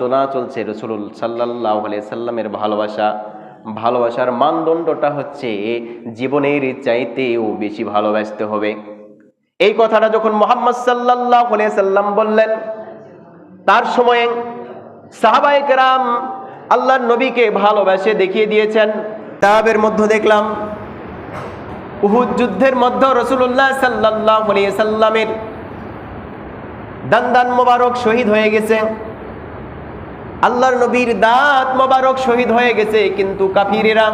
আলোচনা চলছে রাসূল সাল্লাল্লাহু আলাইহি সাল্লামের ভালোবাসার মানদণ্ডটা হচ্ছে জীবনের চাইতেও বেশি ভালোবাসতে হবে। এই কথাটা যখন মুহাম্মদ সাল্লাল্লাহু আলাইহি সাল্লাম বললেন, তার সময়ে সাহাবায়ে কেরাম আল্লাহর নবীকে ভালোবেসে দেখিয়ে দিয়েছেন। তাবের মধ্যে দেখলাম উহুদ যুদ্ধের মধ্যে রাসূলুল্লাহ সাল্লাল্লাহু আলাইহি সাল্লামের দান মোবারক শহীদ হয়ে গেছে, আল্লাহর নবীর দাঁত মোবারক শহীদ হয়ে গেছে, কিন্তু কাফিরেরা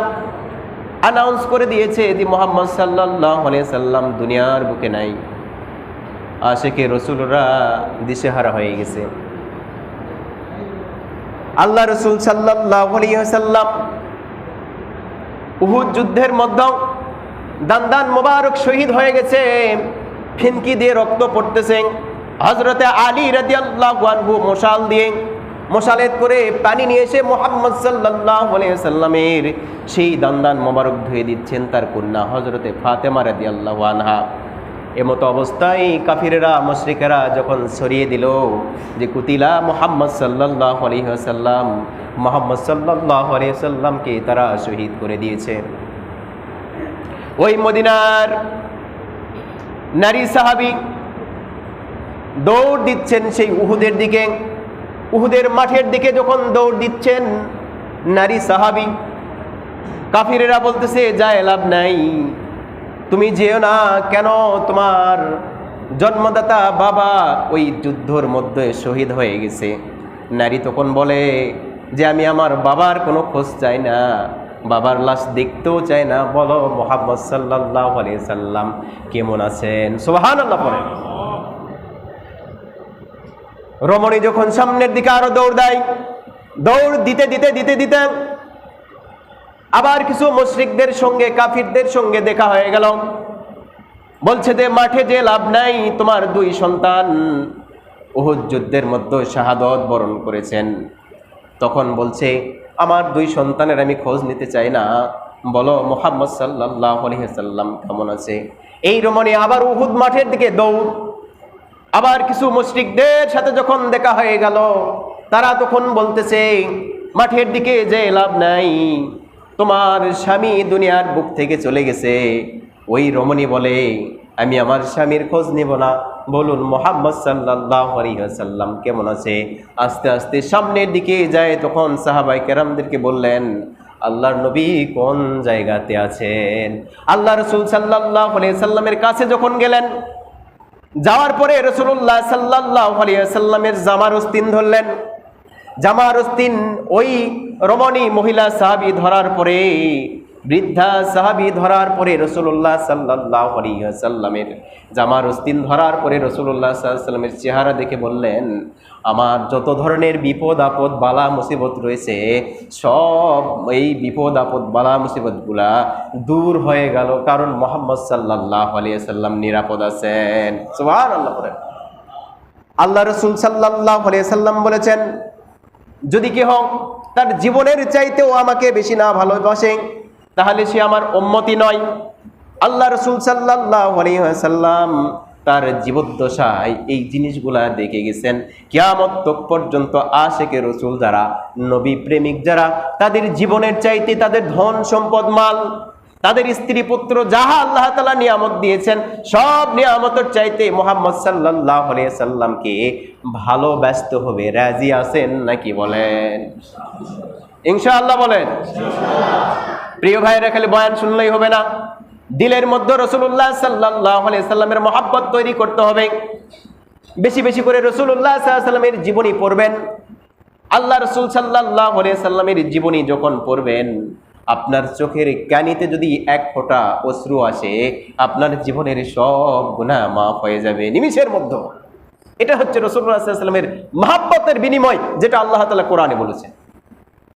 অ্যানাউন্স করে দিয়েছে যে মুহাম্মদ সাল্লাল্লাহু আলাইহি সাল্লাম দুনিয়ার বুকে নাই। আশিকে রাসূলরা দিশেহারা হয়ে গেছে। আল্লাহ রাসূল সাল্লাল্লাহু আলাইহি সাল্লাম উহুদ যুদ্ধের মধ্যে দান মোবারক শহীদ হয়ে গেছে, ফিনকি দিয়ে রক্ত পড়তেছে। হযরতে আলী রাদিয়াল্লাহু আনহু মশালেত করে পানি নিয়ে এসে মুহাম্মদ সাল্লাল্লাহু আলাইহি সাল্লামের সেই দান মোবারক ধুয়ে দিচ্ছেন তার কন্যা হযরতে ফাতেমা রাদিয়াল্লাহু আনহা। এমতো অবস্থায় কাফিরেরা মুশরিকেরা যখন ছড়িয়ে দিল যে কুতিলা মুহাম্মদ সাল্লাল্লাহু আলাইহি ওয়াসাল্লাম, মুহাম্মদ সাল্লাল্লাহু আলাইহি ওয়াসাল্লামকে তারা শহীদ করে দিয়েছে। ওই মদিনার নারী সাহাবী দৌড় দিচ্ছেন সেই উহুদের দিকে, উহুদের মাঠের দিকে যখন দৌড় দিচ্ছেন নারী সাহাবী, কাফিরেরা বলতেছে যায় লাভ নাই, তুমি যেও না, কেন? তোমার জন্মদাতা বাবা ওই যুদ্ধের মধ্যে শহীদ হয়ে গেছে। নারী তখন বলে যে আমি আমার বাবার কোনো খোঁজ চাই না, বাবার লাশ দেখতেও চাই না, বলো মুহাম্মদ সাল্লাল্লাহু আলাইহি সাল্লাম কেমন আছেন? সুবহানাল্লাহ পড়ে। রমণী যখন সামনের দিকে আরো দৌড় দেয়, দৌড় দিতে দিতে দিতে দিতে আবার কিছু মুশরিকদের সঙ্গে কাফিরদের সঙ্গে দেখা হয়ে গেল। বলছে যে মাঠে যে লাভ নাই, তোমার দুই সন্তান উহুদ যুদ্ধের মধ্যে শাহাদত বরণ করেছেন। তখন বলছে আমার দুই সন্তানের আমি খোঁজ নিতে চাই না, বলো মুহাম্মদ সাল্লাল্লাহু আলাইহি সাল্লাম কেমন আছে? এই রমণী আবার উহুদ মাঠের দিকে দৌড়। আবার কিছু মুশরিকদের সাথে যখন দেখা হয়ে গেল, তারা তখন বলতেছে মাঠের দিকে যে লাভ নাই, তোমার স্বামী দুনিয়ার বুক থেকে চলে গেছে। ওই রমণী বলে আমি আমার স্বামীর খোঁজ নেব না, বলুন মুহাম্মদ সাল্লাল্লাহু আলাইহি ওয়াসাল্লাম কেমন আছে? আস্তে আস্তে সামনের দিকে যায়, তখন সাহাবায়ে কেরামদেরকে বললেন আল্লাহর নবী কোন জায়গাতে আছেন? আল্লাহ রাসূল সাল্লাল্লাহু আলাইহি সাল্লামের কাছে যখন গেলেন, যাওয়ার পরে রাসূলুল্লাহ সাল্লাল্লাহু আলাইহি ওয়াসাল্লামের জামার আস্তিন ধরলেন। জামার আস্তিন ওই রমণী মহিলা সাহাবী ধরার পরে, বৃদ্ধা সাহাবী ধরার পরে রাসূলুল্লাহ সাল্লাল্লাহু আলাইহি ওয়াসাল্লামের জামার আস্তিন ধরার পরে রাসূলুল্লাহ সাল্লাল্লাহু আলাইহি ওয়াসাল্লামের চেহারা দেখে বললেন আমার যত ধরনের বিপদ আপদ বালা মুসিবত রয়েছে, সব এই বিপদ আপদ বালা মুসিবতগুলা দূর হয়ে গেল, কারণ মুহাম্মদ সাল্লাল্লাহু আলাইহি ওয়াসাল্লাম নিরাপদ আছেন। সুবহানাল্লাহ। আল্লাহ রাসূল সাল্লাল্লাহু আলাইহি ওয়াসাল্লাম বলেছেন যদি কেহ তার জীবনের চাইতেও আমাকে বেশি না ভালোবাসে, তাহলে সে আমার উম্মতি নয়। আল্লাহ রাসূল সাল্লাল্লাহু আলাইহি ওয়াসাল্লাম তার জীবদ্দশায় এই জিনিসগুলা দেখে গেছেন। কিয়ামত তক পর্যন্ত আশিকে রাসূল যারা, নবী প্রেমিক যারা, তাদের জীবনের চাইতে, তাদের ধন সম্পদ মাল, তাদের স্ত্রী পুত্র যাহা আল্লাহ তাআলা নিয়ামত দিয়েছেন, সব নিয়ামতের চাইতে মুহাম্মদ সাল্লাল্লাহু আলাইহি সাল্লামকে ভালোবাসতে হবে। রাজি আছেন নাকি বলেন? ইনশাআল্লাহ বলেন। প্রিয় ভাইরা, খালি বয়ান শুনলেই হবে না, দিলের মধ্যে রাসূলুল্লাহ সাল্লাল্লাহু আলাইহি সাল্লামের মহব্বত তৈরি করতে হবে। বেশি বেশি করে রাসূলুল্লাহ সাল্লাল্লাহু আলাইহি সাল্লামের জীবনী পড়বেন। আল্লাহ রাসূল সাল্লাল্লাহু আলাইহি সাল্লামের জীবনী যখন পড়বেন, আপনার চোখের কানিতে যদি এক ফোঁটা অশ্রু আসে, আপনার জীবনের সব গুনাহ মাফ হয়ে যাবে নিমিষের মধ্যে। এটা হচ্ছে রাসূলুল্লাহ সাল্লাল্লাহু আলাইহি সাল্লামের মহব্বতের বিনিময়, যেটা আল্লাহ তাআলা কোরআনে বলেছেন।